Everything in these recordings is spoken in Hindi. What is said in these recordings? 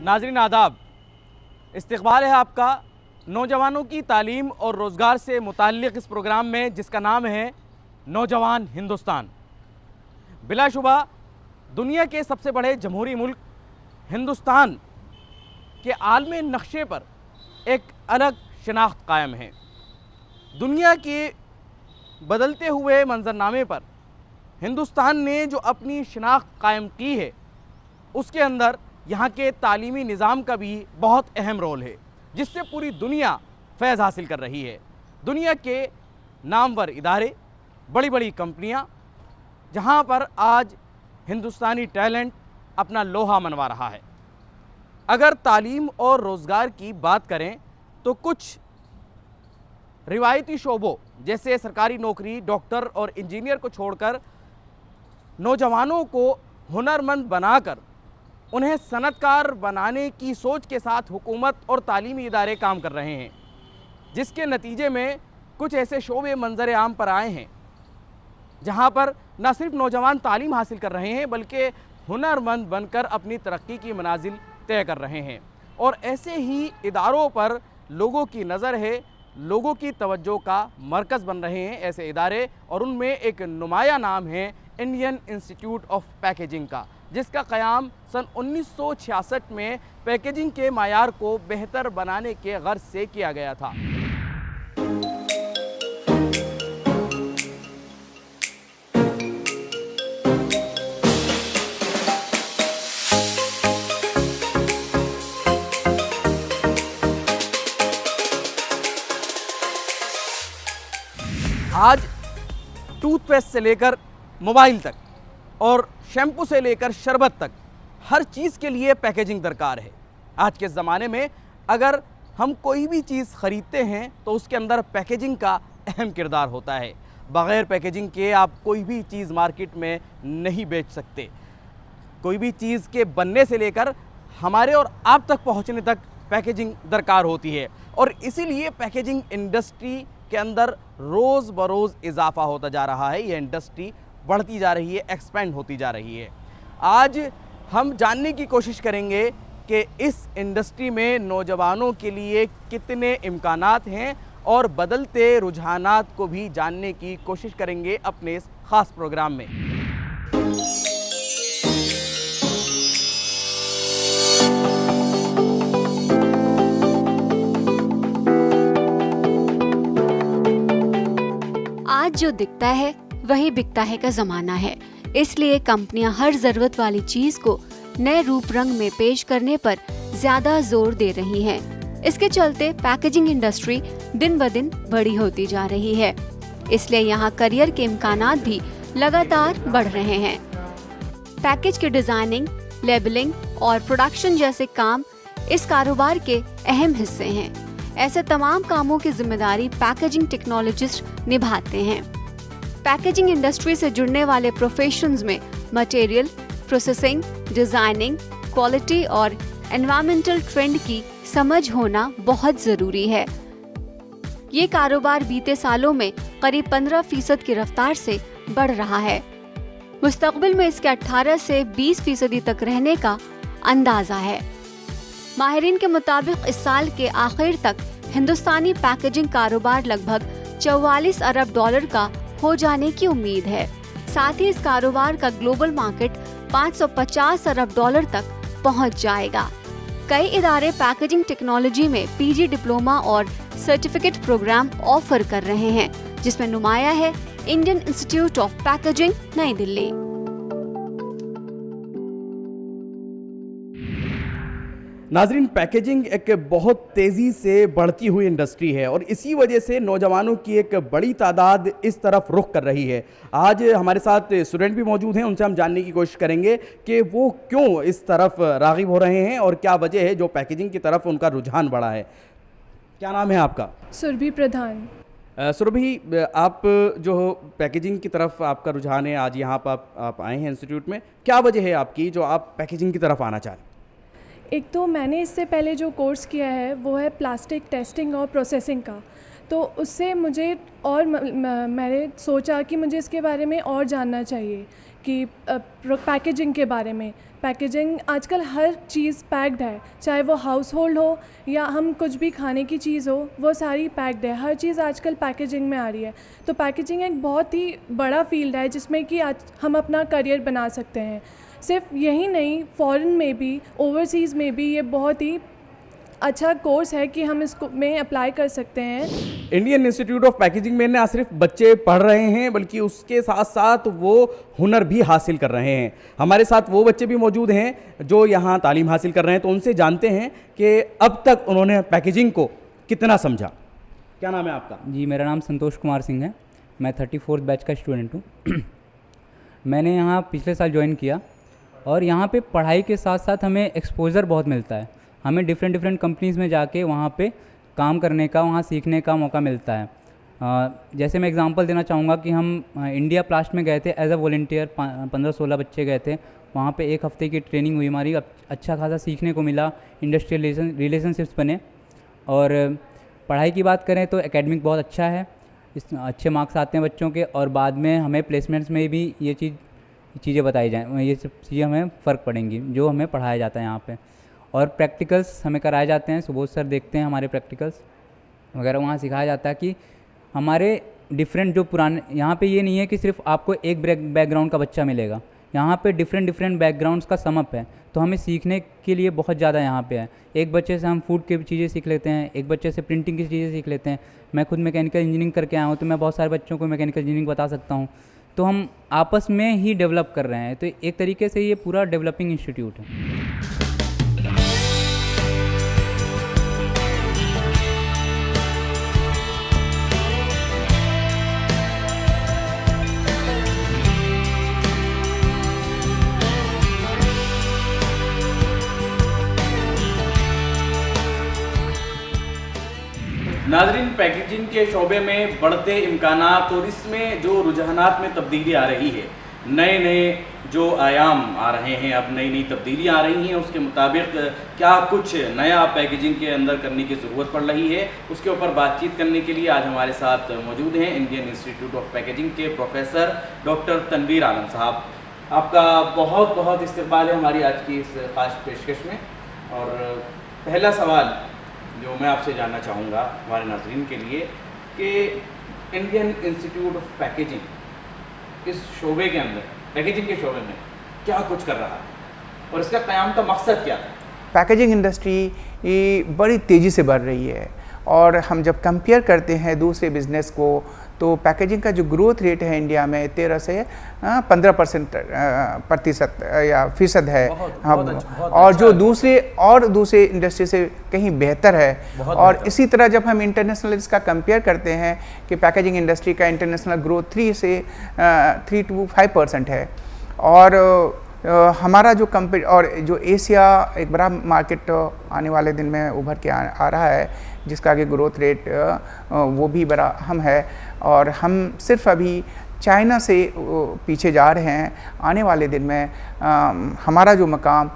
नाज़रीन आदाब, इस्तक़बाल है आपका नौजवानों की तालीम और रोज़गार से मुताल्लिक़ इस प्रोग्राम में, जिसका नाम है नौजवान हिंदुस्तान। बिलाशुबा दुनिया के सबसे बड़े जमहूरी मुल्क हिंदुस्तान के आलमी नक्शे पर एक अलग शनाख्त कायम है। दुनिया के बदलते हुए मंजरनामे पर हिंदुस्तान ने जो अपनी शनाख्त कायम की है, उसके अंदर यहाँ के तालीमी निज़ाम का भी बहुत अहम रोल है, जिससे पूरी दुनिया फैज़ हासिल कर रही है। दुनिया के नामवर इदारे, बड़ी बड़ी कंपनियाँ, जहाँ पर आज हिंदुस्तानी टैलेंट अपना लोहा मनवा रहा है। अगर तालीम और रोज़गार की बात करें तो कुछ रिवायती शोबों जैसे सरकारी नौकरी, डॉक्टर और इंजीनियर को छोड़कर नौजवानों को हुनरमंद बनाकर उन्हें सनतकार बनाने की सोच के साथ हुकूमत और तालीमी इदारे काम कर रहे हैं, जिसके नतीजे में कुछ ऐसे शोबे मंजर आम पर आए हैं जहां पर न सिर्फ नौजवान तालीम हासिल कर रहे हैं बल्कि हुनरमंद बनकर अपनी तरक्की की मनाजिल तय कर रहे हैं। और ऐसे ही इदारों पर लोगों की नज़र है, लोगों की तवज्जो का मरकज़ बन रहे हैं ऐसे इदारे, और उनमें एक नुमाया नाम है इंडियन इंस्टीट्यूट ऑफ पैकेजिंग का, जिसका क़याम सन 1966 में पैकेजिंग के मायार को बेहतर बनाने के गर्ज से किया गया था। आज टूथपेस्ट से लेकर मोबाइल तक और शैम्पू से लेकर शरबत तक हर चीज़ के लिए पैकेजिंग दरकार है। आज के ज़माने में अगर हम कोई भी चीज़ ख़रीदते हैं तो उसके अंदर पैकेजिंग का अहम किरदार होता है। बग़ैर पैकेजिंग के आप कोई भी चीज़ मार्केट में नहीं बेच सकते। कोई भी चीज़ के बनने से लेकर हमारे और आप तक पहुंचने तक पैकेजिंग दरकार होती है, और इसीलिए पैकेजिंग इंडस्ट्री के अंदर रोज़ बरोज़ इजाफा होता जा रहा है। ये इंडस्ट्री बढ़ती जा रही है, एक्सपेंड होती जा रही है। आज हम जानने की कोशिश करेंगे कि इस इंडस्ट्री में नौजवानों के लिए कितने इम्कानात हैं, और बदलते रुझानात को भी जानने की कोशिश करेंगे अपने इस ख़ास प्रोग्राम में। आज जो दिखता है वही बिकता है का जमाना है, इसलिए कंपनियां हर जरूरत वाली चीज को नए रूप रंग में पेश करने पर ज्यादा जोर दे रही हैं। इसके चलते पैकेजिंग इंडस्ट्री दिन ब दिन बड़ी होती जा रही है, इसलिए यहाँ करियर के इम्कानात भी लगातार बढ़ रहे हैं। पैकेज की डिजाइनिंग, लेबलिंग और प्रोडक्शन जैसे काम इस कारोबार के अहम हिस्से हैं। ऐसे तमाम कामों की जिम्मेदारी पैकेजिंग टेक्नोलॉजिस्ट निभाते हैं। पैकेजिंग इंडस्ट्री से जुड़ने वाले प्रोफेशंस में मटेरियल, प्रोसेसिंग, डिजाइनिंग, क्वालिटी और एनवायरमेंटल ट्रेंड की समझ होना बहुत जरूरी है। ये कारोबार बीते सालों में करीब 15% की रफ्तार से बढ़ रहा है। मुस्तकबिल में इसके 18 से 20% तक रहने का अंदाजा है। माहिरीन के मुताबिक इस साल के आखिर तक हिंदुस्तानी पैकेजिंग कारोबार लगभग 44 अरब डॉलर का हो जाने की उम्मीद है। साथ ही इस कारोबार का ग्लोबल मार्केट 550 अरब डॉलर तक पहुंच जाएगा। कई इदारे पैकेजिंग टेक्नोलॉजी में पीजी डिप्लोमा और सर्टिफिकेट प्रोग्राम ऑफर कर रहे हैं, जिसमें नुमाया है इंडियन इंस्टीट्यूट ऑफ पैकेजिंग नई दिल्ली। नाज़रीन, पैकेजिंग एक बहुत तेज़ी से बढ़ती हुई इंडस्ट्री है, और इसी वजह से नौजवानों की एक बड़ी तादाद इस तरफ रुख कर रही है। आज हमारे साथ स्टूडेंट भी मौजूद हैं, उनसे हम जानने की कोशिश करेंगे कि वो क्यों इस तरफ राग़िब हो रहे हैं और क्या वजह है जो पैकेजिंग की तरफ उनका रुझान बढ़ा है। क्या नाम है आपका? सुरभि प्रधान। सुरभि, आप जो पैकेजिंग की तरफ आपका रुझान है, आज यहाँ पर आप आए हैं इंस्टीट्यूट में, क्या वजह है आपकी जो आप पैकेजिंग की तरफ आना चाह रहे हैं? एक तो मैंने इससे पहले जो कोर्स किया है वो है प्लास्टिक टेस्टिंग और प्रोसेसिंग का, तो उससे मुझे और मैंने सोचा कि मुझे इसके बारे में और जानना चाहिए कि पैकेजिंग के बारे में। पैकेजिंग आजकल हर चीज़ पैक्ड है, चाहे वो हाउस होल्ड हो या हम कुछ भी खाने की चीज़ हो, वो सारी पैक्ड है। हर चीज़ आजकल पैकेजिंग में आ रही है। तो पैकेजिंग एक बहुत ही बड़ा फील्ड है जिसमें कि आज हम अपना करियर बना सकते हैं। सिर्फ यही नहीं, फ़ॉरेन में भी, ओवरसीज़ में भी ये बहुत ही अच्छा कोर्स है कि हम इसको में अप्लाई कर सकते हैं। इंडियन इंस्टीट्यूट ऑफ पैकेजिंग में न सिर्फ बच्चे पढ़ रहे हैं बल्कि उसके साथ साथ वो हुनर भी हासिल कर रहे हैं। हमारे साथ वो बच्चे भी मौजूद हैं जो यहाँ तालीम हासिल कर रहे हैं, तो उनसे जानते हैं कि अब तक उन्होंने पैकेजिंग को कितना समझा। क्या नाम है आपका? जी, मेरा नाम संतोष कुमार सिंह है। मैं 34th बैच का स्टूडेंट हूँ। मैंने यहाँ पिछले साल ज्वाइन किया और यहाँ पे पढ़ाई के साथ साथ हमें एक्सपोज़र बहुत मिलता है। हमें डिफरेंट कंपनीज़ में जाके वहाँ पे काम करने का, वहाँ सीखने का मौका मिलता है। जैसे मैं एग्जांपल देना चाहूँगा कि हम इंडिया प्लास्ट में गए थे एज अ वॉलंटियर, 15-16 बच्चे गए थे। वहाँ पे 1 हफ़्ते की ट्रेनिंग हुई हमारी, अच्छा खासा सीखने को मिला, इंडस्ट्रियल रिलेशनशिप्स बने। और पढ़ाई की बात करें तो एकेडमिक बहुत अच्छा है, अच्छे मार्क्स आते हैं बच्चों के, और बाद में हमें प्लेसमेंट्स में भी ये चीज़ें बताई जाएँ, ये सब चीज़ें हमें फ़र्क पड़ेंगी जो हमें पढ़ाया जाता है यहाँ पे। और प्रैक्टिकल्स हमें कराए जाते हैं, सुबोध सर देखते हैं हमारे प्रैक्टिकल्स वगैरह। वहाँ सिखाया जाता है कि हमारे डिफरेंट जो पुराने, यहाँ पे ये नहीं है कि सिर्फ आपको एक बैकग्राउंड का बच्चा मिलेगा, यहाँ पे डिफरेंट बैकग्राउंड्स का समअप है। तो हमें सीखने के लिए बहुत ज़्यादा यहाँ पे है। एक बच्चे से हम फूड की चीज़ें सीख लेते हैं, एक बच्चे से प्रिंटिंग की चीज़ें सीख लेते हैं। मैं खुद मैकेनिकल इंजीनियरिंग करके आया हूँ, तो मैं बहुत सारे बच्चों को मैकेनिकल इंजीनियरिंग बता सकता हूँ। तो हम आपस में ही डेवलप कर रहे हैं। तो एक तरीके से ये पूरा डेवलपिंग इंस्टीट्यूट है। नाजरीन, पैकेजिंग के शोबे में बढ़ते इम्कानात और इसमें जो रुझानात में तब्दीली आ रही है, नए जो आयाम आ रहे हैं, अब नई तब्दीलियाँ आ रही हैं, उसके मुताबिक क्या कुछ नया पैकेजिंग के अंदर करने की ज़रूरत पड़ रही है, उसके ऊपर बातचीत करने के लिए आज हमारे साथ मौजूद हैं इंडियन इंस्टीट्यूट ऑफ पैकेजिंग के प्रोफेसर डॉक्टर तनवीर आलम साहब। आपका बहुत बहुत इस्तकबाल है हमारी आज की इस खास पेशकश में। और पहला सवाल जो मैं आपसे जानना चाहूँगा हमारे नाज़रीन के लिए कि इंडियन इंस्टीट्यूट ऑफ पैकेजिंग इस शोबे के अंदर, पैकेजिंग के शोबे में क्या कुछ कर रहा है और इसका क़याम का मकसद क्या है? पैकेजिंग इंडस्ट्री बड़ी तेज़ी से बढ़ रही है और हम जब कंपेयर करते हैं दूसरे बिज़नेस को तो पैकेजिंग का जो ग्रोथ रेट है इंडिया में 13 से 15% या फीसद है। और जो दूसरे इंडस्ट्री से कहीं बेहतर है। और इसी तरह जब हम इंटरनेशनल इसका कंपेयर करते हैं कि पैकेजिंग इंडस्ट्री का इंटरनेशनल ग्रोथ 3 to 5% है। और हमारा जो और जो एशिया एक बड़ा मार्केट आने वाले दिन में उभर के आ रहा है, जिसका आगे ग्रोथ रेट वो भी बड़ा अहम है। और हम सिर्फ अभी चाइना से पीछे जा रहे हैं। आने वाले दिन में हमारा जो मकाम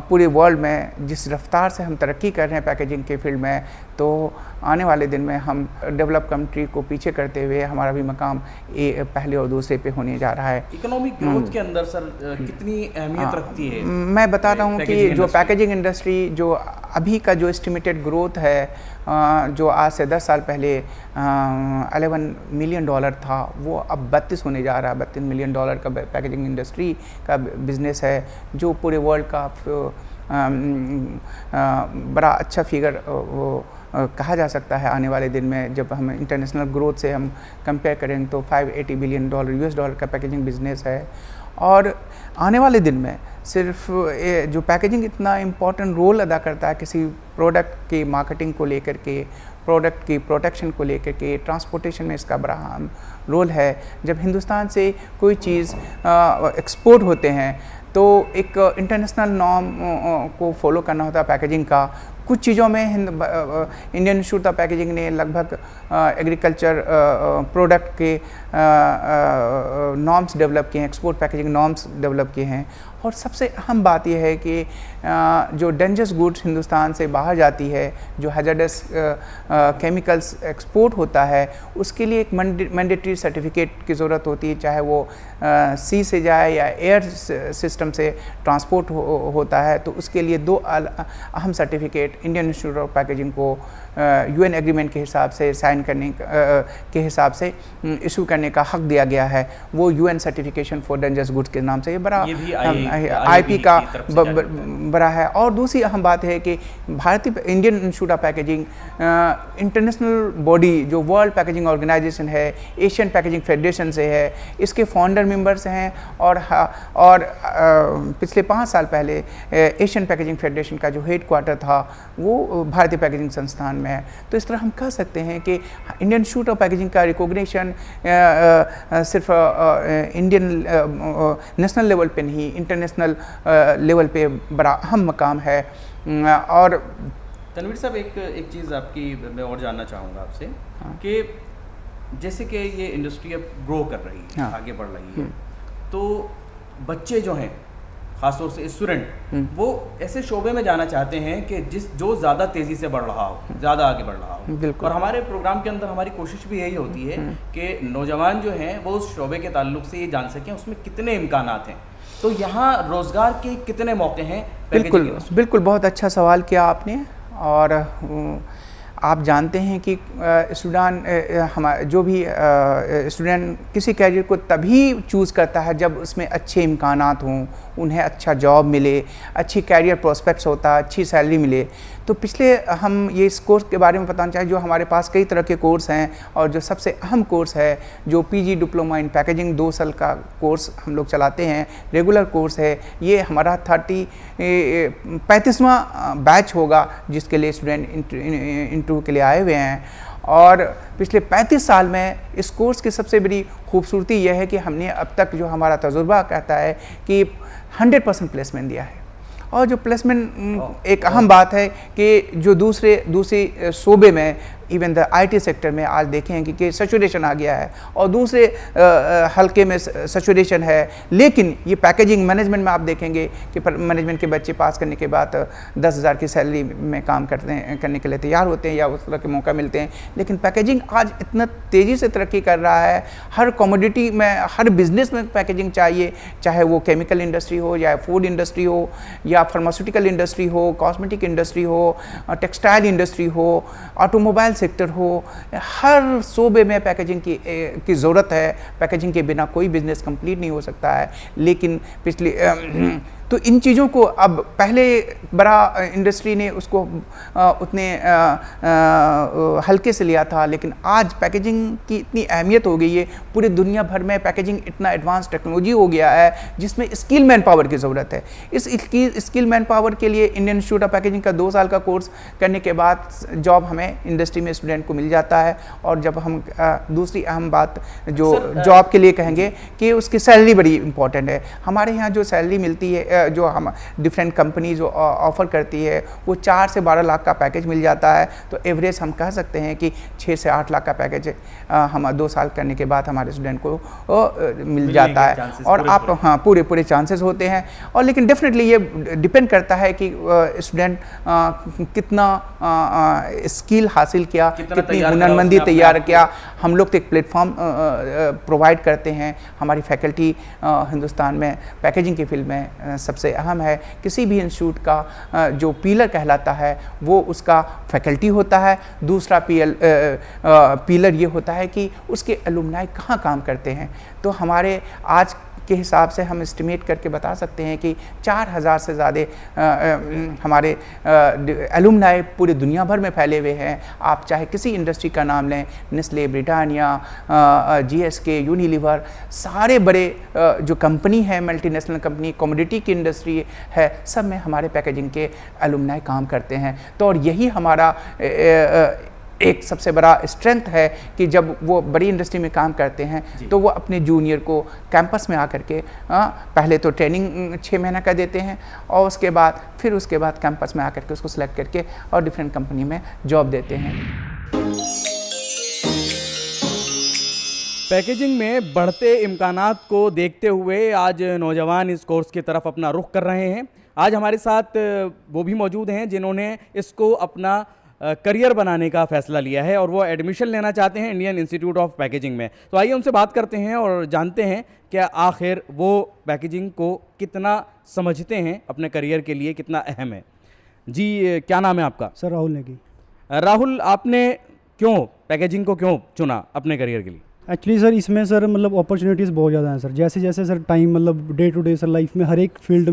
पूरे वर्ल्ड में जिस रफ्तार से हम तरक्की कर रहे हैं पैकेजिंग के फील्ड में, तो आने वाले दिन में हम डेवलप कंट्री को पीछे करते हुए हमारा भी मकाम पहले और दूसरे पे होने जा रहा है। इकोनॉमिक ग्रोथ के अंदर सर कितनी अहमियत रखती है? मैं बता रहा हूँ कि जो पैकेजिंग इंडस्ट्री जो अभी का जो एस्टिमेटेड ग्रोथ है, जो आज से 10 साल पहले $11 मिलियन था, वो अब 32 होने जा रहा है। $32 मिलियन का पैकेजिंग इंडस्ट्री का बिजनेस है, जो पूरे वर्ल्ड का बड़ा अच्छा फिगर कहा जा सकता है। आने वाले दिन में जब हम इंटरनेशनल ग्रोथ से हम कंपेयर करें तो $580 बिलियन US का पैकेजिंग बिजनेस है। और आने वाले दिन में सिर्फ जो पैकेजिंग इतना इम्पोर्टेंट रोल अदा करता है किसी प्रोडक्ट की मार्केटिंग को लेकर के, प्रोडक्ट की प्रोटेक्शन को लेकर के, ट्रांसपोर्टेशन में इसका बड़ा अहम रोल है। जब हिंदुस्तान से कोई चीज़ एक्सपोर्ट होते हैं तो एक इंटरनेशनल नॉर्म को फॉलो करना होता है पैकेजिंग का। कुछ चीज़ों में इंडियन इंस्टीट्यूट ऑफ पैकेजिंग ने लगभग एग्रीकल्चर प्रोडक्ट के नॉर्म्स डेवलप किए हैं, एक्सपोर्ट पैकेजिंग नॉर्म्स डेवलप किए हैं। और सबसे अहम बात यह है कि जो डेंजरस गुड्स हिंदुस्तान से बाहर जाती है, जो हैज़ार्डस केमिकल्स एक्सपोर्ट होता है, उसके लिए एक मैंडेटरी सर्टिफिकेट की ज़रूरत होती है, चाहे वो सी से जाए या एयर सिस्टम से ट्रांसपोर्ट होता है। तो उसके लिए 2 अहम certificate Indian institute of packaging को UN एग्रीमेंट के हिसाब से साइन करने के हिसाब से इशू करने का हक दिया गया है। वो UN certification for dangerous goods के नाम से ये बड़ा IP का बड़ा है। और दूसरी अहम बात है कि भारतीय Indian institute of packaging international body जो वर्ल्ड पैकेजिंग ऑर्गेनाइजेशन है, एशियन पैकेजिंग फेडरेशन से है, इसके फाउंडर मेंबर्स हैं। और पिछले 5 साल पहले एशियन पैकेजिंग फेडरेशन का जो हेड क्वार्टर था वो भारतीय पैकेजिंग संस्थान में है। तो इस तरह हम कह सकते हैं कि इंडियन इंस्टीट्यूट ऑफ पैकेजिंग का रिकॉग्निशन सिर्फ इंडियन नेशनल लेवल पे नहीं, इंटरनेशनल लेवल पे बड़ा अहम मकाम है। और तनवीर साहब, एक चीज़ आपकी मैं और जानना चाहूँगा आपसे कि जैसे कि ये इंडस्ट्री अब ग्रो कर रही है, आगे बढ़ रही है, तो बच्चे जो हैं खासतौर से स्टूडेंट वो ऐसे शोबे में जाना चाहते हैं कि जो ज़्यादा तेज़ी से बढ़ रहा हो, ज़्यादा आगे बढ़ रहा हो। और हमारे प्रोग्राम के अंदर हमारी कोशिश भी यही होती है कि नौजवान जो हैं वो उस शोबे के ताल्लुक से ये जान सकें उसमें कितने इम्कानात हैं, तो यहाँ रोज़गार के कितने मौके हैं। बिल्कुल बहुत अच्छा सवाल किया आपने। और आप जानते हैं कि जो भी स्टूडेंट किसी कैरियर को तभी चूज़ करता है जब उसमें अच्छे इम्कानात हों, उन्हें अच्छा जॉब मिले, अच्छी कैरियर प्रोस्पेक्ट्स होता है, अच्छी सैलरी मिले। तो पिछले हम ये इस कोर्स के बारे में बताना चाहिए, जो हमारे पास कई तरह के कोर्स हैं और जो सबसे अहम कोर्स है जो PG डिप्लोमा इन पैकेजिंग 2 साल का कोर्स हम लोग चलाते हैं, रेगुलर कोर्स है। ये हमारा 35वां बैच होगा जिसके लिए स्टूडेंट इंटरव्यू के लिए आए हुए हैं। और पिछले 35 साल में इस कोर्स की सबसे बड़ी खूबसूरती यह है कि हमने अब तक जो हमारा तजुर्बा कहता है कि 100% प्लेसमेंट दिया है। और जो प्लेसमेंट एक अहम बात है कि जो दूसरी शोबे में इवन द IT सेक्टर में आज देखें कि सैचुरेशन आ गया है और दूसरे हल्के में सैचुरेशन है। लेकिन ये पैकेजिंग मैनेजमेंट में आप देखेंगे कि मैनेजमेंट के बच्चे पास करने के बाद 10,000 की सैलरी में काम करने के लिए तैयार होते हैं या उस तरह के मौका मिलते हैं। लेकिन पैकेजिंग आज इतना तेज़ी से तरक्की कर रहा है, हर कमोडिटी में, हर बिजनेस में पैकेजिंग चाहिए, चाहे वो केमिकल इंडस्ट्री हो या फूड इंडस्ट्री हो या फार्मास्यूटिकल इंडस्ट्री हो, कॉस्मेटिक इंडस्ट्री हो, टेक्सटाइल इंडस्ट्री हो, ऑटोमोबाइल सेक्टर हो, हर शोबे में पैकेजिंग की ज़रूरत है। पैकेजिंग के बिना कोई बिजनेस कंप्लीट नहीं हो सकता है। लेकिन तो इन चीज़ों को अब पहले बड़ा इंडस्ट्री ने उसको उतने हल्के से लिया था, लेकिन आज पैकेजिंग की इतनी अहमियत हो गई है, पूरी दुनिया भर में पैकेजिंग इतना एडवांस टेक्नोलॉजी हो गया है जिसमें स्किल मैन पावर की ज़रूरत है। इस स्किल मैन पावर के लिए इंडियन इंस्टीट्यूट ऑफ पैकेजिंग का 2 साल का कोर्स करने के बाद जॉब हमें इंडस्ट्री में स्टूडेंट को मिल जाता है। और जब हम दूसरी अहम बात जो जॉब के लिए कहेंगे कि उसकी सैलरी बड़ी इंपॉर्टेंट है। हमारे यहाँ जो सैलरी मिलती है, जो हम डिफरेंट कंपनी जो ऑफ़र करती है, वो 4 से 12 लाख का पैकेज मिल जाता है। तो एवरेज हम कह सकते हैं कि 6 से 8 लाख का पैकेज हम 2 साल करने के बाद हमारे स्टूडेंट को मिल जाता है। और आप पूरे चांसेस होते हैं। और लेकिन डेफिनेटली ये डिपेंड करता है कि स्टूडेंट कितना स्किल हासिल किया, कितनी हुनरमंदी तैयार किया। हम लोग तो एक प्लेटफॉर्म प्रोवाइड करते हैं। हमारी फैकल्टी हिंदुस्तान में पैकेजिंग की फील्ड में सबसे अहम है। किसी भी इंस्टीट्यूट का जो पिलर कहलाता है वो उसका फैकल्टी होता है। दूसरा पिलर ये होता है कि उसके एलुमनाई कहाँ काम करते हैं। तो हमारे आज के हिसाब से हम एस्टिमेट करके बता सकते हैं कि 4000 से ज़्यादा हमारे एलुमनाई पूरी दुनिया भर में फैले हुए हैं। आप चाहे किसी इंडस्ट्री का नाम लें, नेस्ले, ब्रिटानिया, GSK, यूनिलीवर, सारे बड़े जो कंपनी है, मल्टीनेशनल कंपनी, कमोडिटी की इंडस्ट्री है, सब में हमारे पैकेजिंग के एलुमनाई काम करते हैं। तो और यही हमारा एक सबसे बड़ा स्ट्रेंथ है कि जब वो बड़ी इंडस्ट्री में काम करते हैं तो वो अपने जूनियर को कैंपस में आकर के पहले तो ट्रेनिंग 6 महीना का देते हैं और उसके बाद कैंपस में आकर के उसको सिलेक्ट करके और डिफरेंट कंपनी में जॉब देते हैं। पैकेजिंग में बढ़ते इम्कानात को देखते हुए आज नौजवान इस कोर्स की तरफ अपना रुख कर रहे हैं। आज हमारे साथ वो भी मौजूद हैं जिन्होंने इसको अपना करियर बनाने का फ़ैसला लिया है और वो एडमिशन लेना चाहते हैं इंडियन इंस्टीट्यूट ऑफ पैकेजिंग में। तो आइए उनसे बात करते हैं और जानते हैं कि आखिर वो पैकेजिंग को कितना समझते हैं, अपने करियर के लिए कितना अहम है। जी, क्या नाम है आपका? सर राहुल नेगी। राहुल, आपने क्यों पैकेजिंग को क्यों चुना अपने करियर के लिए? एक्चुअली सर इसमें सर मतलब अपॉर्चुनिटीज़ बहुत ज़्यादा हैं सर। जैसे जैसे सर टाइम मतलब day to day sir life में हर एक फील्ड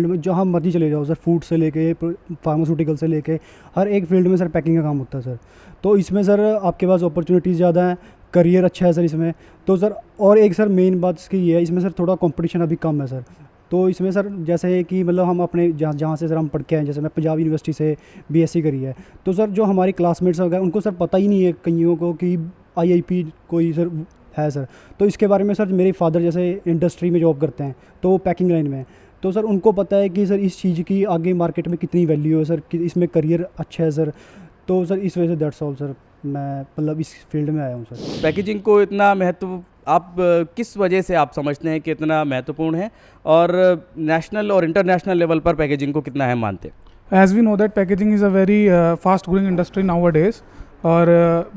में जहाँ मर्जी चले जाओ सर, फूड से लेके फार्मास्यूटिकल से लेके हर एक फील्ड में सर पैकिंग का काम होता है सर। तो इसमें सर आपके पास अपॉर्चुनिटीज़ ज़्यादा हैं, करियर अच्छा है सर इसमें। तो सर और एक सर मेन बात इसकी ये है, इसमें सर थोड़ा कंपटीशन अभी कम है सर। तो इसमें सर जैसे कि मतलब हम अपने जहाँ से सर हम पढ़ के आए, जैसे मैं पंजाब यूनिवर्सिटी से बीएससी करी है, तो सर जो हमारे क्लासमेट्स वगैरह उनको सर पता ही नहीं है कईयों को कि आईआईपी कोई सर है सर। तो इसके बारे में सर मेरे फादर जैसे इंडस्ट्री में जॉब करते हैं तो वो पैकिंग लाइन में है, तो सर उनको पता है कि सर इस चीज़ की आगे मार्केट में कितनी वैल्यू है सर, कि इसमें करियर अच्छा है सर। तो सर इस वजह से दैट्स ऑल सर मैं मतलब इस फील्ड में आया हूँ सर। पैकेजिंग को इतना महत्व आप किस वजह से आप समझते हैं कि इतना महत्वपूर्ण है और नेशनल और इंटरनेशनल लेवल पर पैकेजिंग को कितना अहम मानते हैं? As we know that packaging is a very fast growing industry nowadays और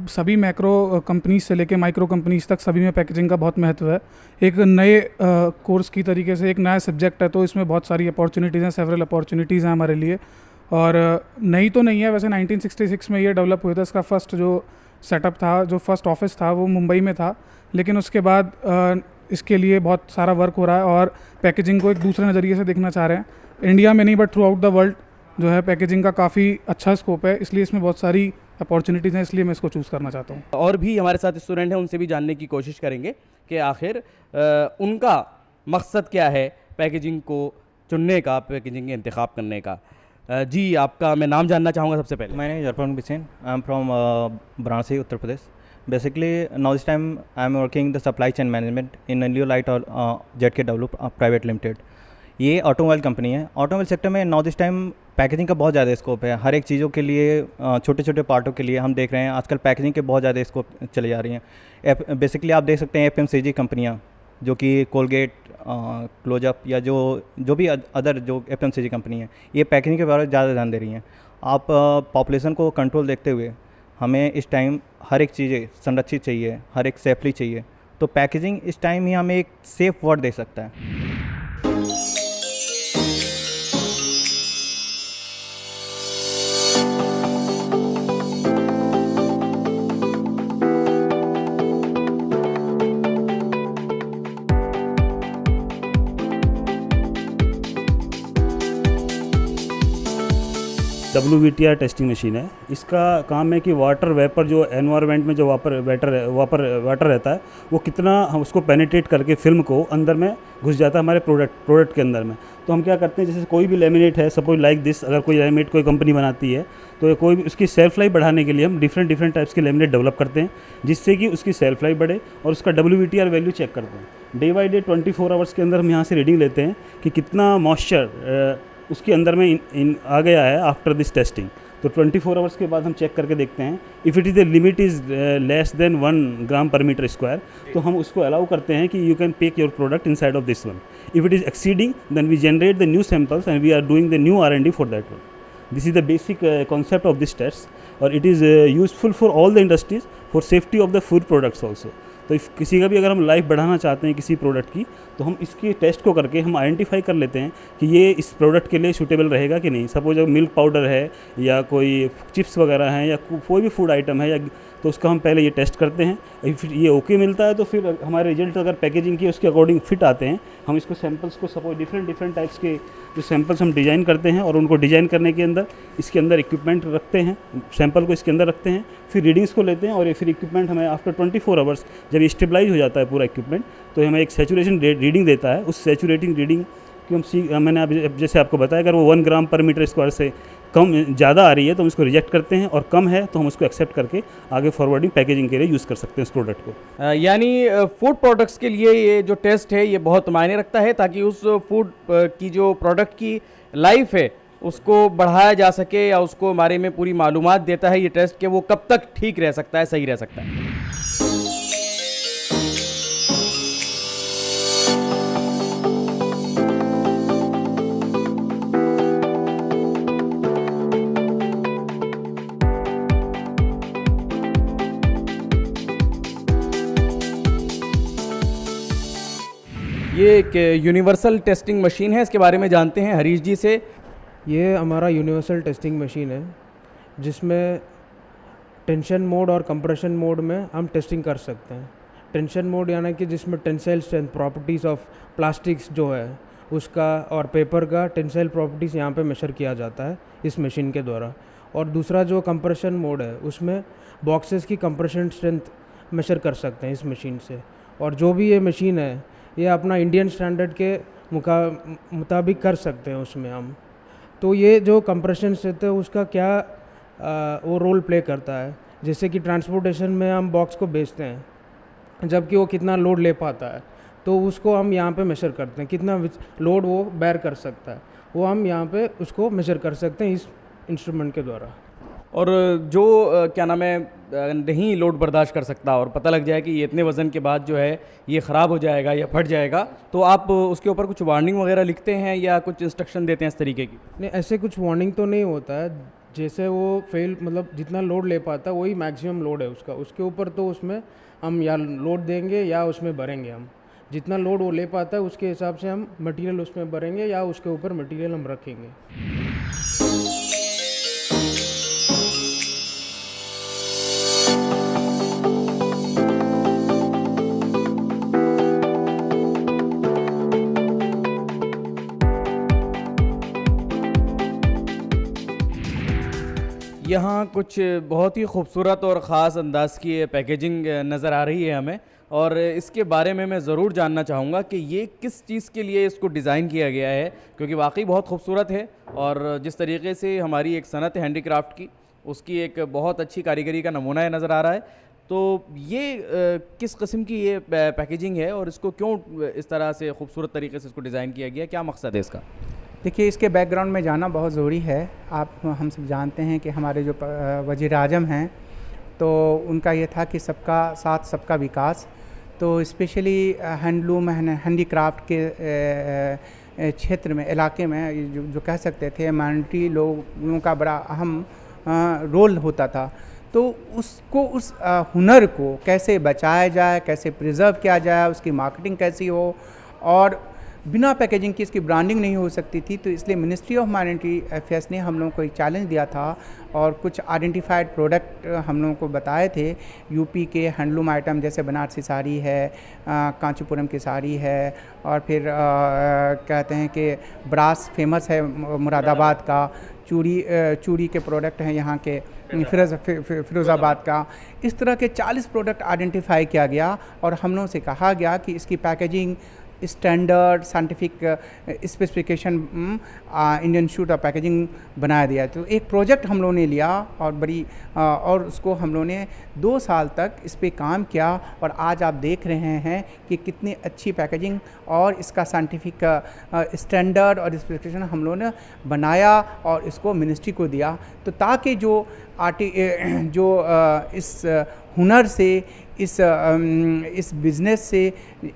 सभी मैक्रो कंपनीज से लेके माइक्रो कंपनीज तक सभी में पैकेजिंग का बहुत महत्व है। एक नए कोर्स की तरीके से एक नया सब्जेक्ट है तो इसमें बहुत सारी अपॉर्चुनिटीज़ हैं, सेवरल अपॉर्चुनिटीज़ हैं हमारे लिए। और नई तो नहीं है वैसे, 1966 में ये डेवलप हुआ था। इसका फर्स्ट जो सेटअप था, जो फर्स्ट ऑफिस था वो मुंबई में था, लेकिन उसके बाद इसके लिए बहुत सारा वर्क हो रहा है और पैकेजिंग को एक दूसरे नज़रिए से देखना चाह रहे हैं। इंडिया में नहीं but through out the world जो है पैकेजिंग का काफ़ी अच्छा स्कोप है, इसलिए इसमें बहुत सारी अपॉर्चुनिटीज़ हैं, इसलिए मैं इसको चूज़ करना चाहता हूँ। और भी हमारे साथ स्टूडेंट हैं, उनसे भी जानने की कोशिश करेंगे कि आखिर उनका मकसद क्या है पैकेजिंग को चुनने का, पैकेजिंग के इंतखाब करने का। जी, आपका मैं नाम जानना चाहूँगा सबसे पहले। My name is Arpan Bisin. I am from Varanasi, Uttar Pradesh. Basically, now this time I am working the supply chain management in Light और ZKW Private Limited. ये ऑटोमोबाइल कंपनी है। ऑटोमोबाइल सेक्टर में नाउ दिस टाइम पैकेजिंग का बहुत ज़्यादा स्कोप है। हर एक चीज़ों के लिए, छोटे छोटे पार्टों के लिए हम देख रहे हैं आजकल पैकेजिंग के बहुत ज़्यादा स्कोप चले जा रही हैं। बेसिकली आप देख सकते हैं FMCG कंपनियाँ जो कि कोलगेट, क्लोजअप या जो भी अदर जो FMCG कंपनी है, ये पैकेजिंग के बारे में ज़्यादा ध्यान दे रही हैं। आप पॉपुलेशन को कंट्रोल देखते हुए हमें इस टाइम हर एक चीज़ें संरक्षित चाहिए, हर एक सेफली चाहिए, तो पैकेजिंग इस टाइम ही हमें एक सेफ वर्ड दे सकता है। WVTR टेस्टिंग मशीन है। इसका काम है कि वाटर वेपर जो एनवायरनमेंट में जो वाटर रहता है वो कितना हम उसको पेनिट्रेट करके फिल्म को अंदर में घुस जाता है हमारे प्रोडक्ट के अंदर में। तो हम क्या करते हैं, जैसे कोई भी लेमिनेट है, सपोज लाइक दिस, अगर कोई लेमिनेट कोई कंपनी बनाती है तो कोई भी उसकी सेल्फ लाइफ बढ़ाने के लिए हम डिफरेंट टाइप्स के लेमिनेट डेवलप करते हैं जिससे कि उसकी सेल्फ लाइफ बढ़े और उसका WVTR वैल्यू चेक करते हैं। डे बाई डे 24 आवर्स के अंदर हम यहाँ से रीडिंग लेते हैं कि कितना मॉइस्चर उसके अंदर में आ गया है आफ्टर दिस टेस्टिंग। तो 24 आवर्स के बाद हम चेक करके देखते हैं। If it is the limit is less than 1 ग्राम पर मीटर स्क्वायर, तो हम उसको अलाउ करते हैं कि you can pack your product inside of this one. If it is exceeding then we generate the new samples and we are doing the new R&D for that one. This is the basic concept of this test और it is useful for all the industries for safety of the food products also. तो इफ़ किसी का भी अगर हम लाइफ बढ़ाना चाहते हैं किसी प्रोडक्ट की, तो हम इसके टेस्ट को करके हम आइडेंटिफाई कर लेते हैं कि ये इस प्रोडक्ट के लिए सूटेबल रहेगा कि नहीं। सपोज अगर मिल्क पाउडर है या कोई चिप्स वगैरह हैं या कोई भी फूड आइटम है, या तो उसका हम पहले ये टेस्ट करते हैं। फिर ये ओके मिलता है तो फिर हमारे रिजल्ट अगर पैकेजिंग की उसके अकॉर्डिंग फिट आते हैं, हम इसको सैम्पल्स को सपोज डिफरेंट टाइप्स के जो सैम्पल्स हम डिज़ाइन करते हैं और उनको डिज़ाइन करने के अंदर इसके अंदर इक्विपमेंट रखते हैं, सैम्पल को इसके अंदर रखते हैं, फिर रीडिंग्स को लेते हैं और ये फिर इक्विपमेंट हमें आफ्टर 24 आवर्स जब स्टेबलाइज हो जाता है पूरा इक्विपमेंट, तो हमें एक सैचुरेशन रीडिंग देता है। उस सैचुरेटिंग रीडिंग कि मैंने अब जैसे आपको बताया, अगर वो 1 ग्राम पर मीटर स्क्वायर से कम ज़्यादा आ रही है तो हम इसको रिजेक्ट करते हैं, और कम है तो हम उसको एक्सेप्ट करके आगे फॉरवर्डिंग पैकेजिंग के लिए यूज़ कर सकते हैं इस प्रोडक्ट को। यानी फूड प्रोडक्ट्स के लिए ये जो टेस्ट है ये बहुत मायने रखता है, ताकि उस फूड की जो प्रोडक्ट की लाइफ है उसको बढ़ाया जा सके, या उसको बारे में पूरी मालूमात देता है ये टेस्ट कि वो कब तक ठीक रह सकता है, सही रह सकता है। ये एक यूनिवर्सल टेस्टिंग मशीन है, इसके बारे में जानते हैं हरीश जी से। ये हमारा यूनिवर्सल टेस्टिंग मशीन है जिसमें टेंशन मोड और कंप्रेशन मोड में हम टेस्टिंग कर सकते हैं। टेंशन मोड यानी कि जिसमें tensile strength properties of plastics जो है उसका और पेपर का टेंसाइल प्रॉपर्टीज़ यहाँ पे मेजर किया जाता है इस मशीन के द्वारा। और दूसरा जो कंप्रेशन मोड है उसमें बॉक्सेस की कंप्रेशन स्ट्रेंथ मेजर कर सकते हैं इस मशीन से। और जो भी ये मशीन है ये अपना इंडियन स्टैंडर्ड के मुताबिक कर सकते हैं उसमें हम। तो ये जो कंप्रेशन स्ट्रेंथ है उसका क्या वो रोल प्ले करता है, जैसे कि ट्रांसपोर्टेशन में हम बॉक्स को बेचते हैं जबकि वो कितना लोड ले पाता है, तो उसको हम यहाँ पे मेजर करते हैं, कितना लोड वो बेयर कर सकता है, वो हम यहाँ पे उसको मेजर कर सकते हैं इस इंस्ट्रूमेंट के द्वारा। और जो क्या नाम है नहीं लोड बर्दाश्त कर सकता और पता लग जाए कि ये इतने वज़न के बाद जो है ये ख़राब हो जाएगा या फट जाएगा, तो आप उसके ऊपर कुछ वार्निंग वगैरह लिखते हैं या कुछ इंस्ट्रक्शन देते हैं इस तरीके की? नहीं, ऐसे कुछ वार्निंग तो नहीं होता है। जैसे वो फेल मतलब जितना लोड ले पाता है वही मैक्सिमम लोड है उसका, उसके ऊपर तो उसमें हम या लोड देंगे या उसमें भरेंगे। हम जितना लोड वो ले पाता है उसके हिसाब से हम मटेरियल उसमें भरेंगे या उसके ऊपर मटेरियल हम रखेंगे। यहाँ कुछ बहुत ही खूबसूरत और ख़ास अंदाज की पैकेजिंग नज़र आ रही है हमें, और इसके बारे में मैं ज़रूर जानना चाहूँगा कि ये किस चीज़ के लिए इसको डिज़ाइन किया गया है, क्योंकि वाकई बहुत खूबसूरत है। और जिस तरीके से हमारी एक सनत है हैंडीक्राफ्ट की, उसकी एक बहुत अच्छी कारीगरी का नमूना है नज़र आ रहा है। तो ये किस किस्म की ये पैकेजिंग है और इसको क्यों इस तरह से खूबसूरत तरीके से इसको डिज़ाइन किया गया, क्या मकसद है इसका? देखिए, इसके बैकग्राउंड में जाना बहुत ज़रूरी है। आप हम सब जानते हैं कि हमारे जो वज़ीर आज़म हैं तो उनका ये था कि सबका साथ सबका विकास। तो स्पेशली हैंडलूम हैंडीक्राफ्ट के क्षेत्र में, इलाके में जो कह सकते थे माइनॉरिटी लोगों का बड़ा अहम रोल होता था। तो उसको उस हुनर को कैसे बचाया जाए, कैसे प्रिजर्व किया जाए, उसकी मार्केटिंग कैसी हो, और बिना पैकेजिंग की इसकी ब्रांडिंग नहीं हो सकती थी। तो इसलिए मिनिस्ट्री ऑफ माइनॉरिटी अफेयर्स ने हम लोगों को एक चैलेंज दिया था और कुछ आइडेंटिफाइड प्रोडक्ट हम लोगों को बताए थे। यूपी के हैंडलूम आइटम जैसे बनारसी साड़ी है, कांचीपुरम की साड़ी है, और फिर कहते हैं कि ब्रास फेमस है मुरादाबाद का, चूड़ी के प्रोडक्ट हैं यहाँ के फिरोज़ाबाद का। इस तरह के 40 प्रोडक्ट आइडेंटिफाई किया गया और हम लोगों से कहा गया कि इसकी packaging standard scientific specification Indian institute of packaging बनाया दिया। तो एक प्रोजेक्ट हम लोगों ने लिया और उसको हम लोगों ने 2 साल तक इस पे काम किया, और आज आप देख रहे हैं कि कितनी अच्छी पैकेजिंग और इसका साइंटिफिक स्टैंडर्ड और स्पेसिफिकेशन हम लोगों ने बनाया और इसको मिनिस्ट्री को दिया। तो ताकि जो इस हुनर से, इस बिज़नेस से,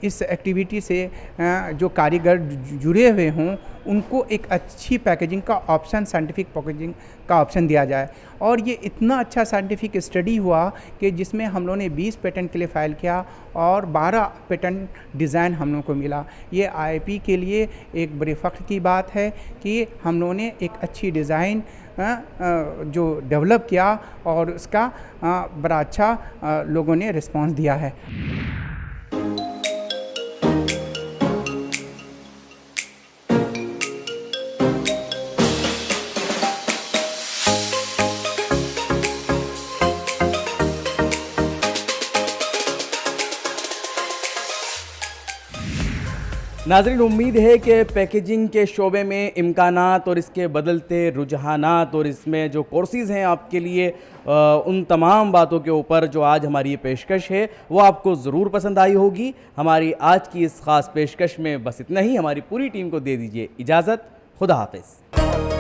इस एक्टिविटी से जो कारीगर जुड़े हुए हों उनको एक अच्छी पैकेजिंग का ऑप्शन, साइंटिफिक पैकेजिंग का ऑप्शन दिया जाए। और ये इतना अच्छा साइंटिफिक स्टडी हुआ कि जिसमें हम लोगों ने 20 पेटेंट के लिए फ़ाइल किया और 12 पेटेंट डिज़ाइन हम लोगों को मिला। ये आईपी के लिए एक बड़े फ़ख्र की बात है कि हम लोगों ने एक अच्छी डिज़ाइन जो डेवलप किया और उसका बड़ा अच्छा लोगों ने रिस्पांस दिया है। नाज़रीन, उम्मीद है कि पैकेजिंग के शोबे में इम्कानात और इसके बदलते रुझानात और इसमें जो कोर्सेज़ हैं आपके लिए, उन तमाम बातों के ऊपर जो आज हमारी ये पेशकश है वो आपको ज़रूर पसंद आई होगी। हमारी आज की इस ख़ास पेशकश में बस इतना ही। हमारी पूरी टीम को दे दीजिए इजाज़त। खुदा हाफिज़।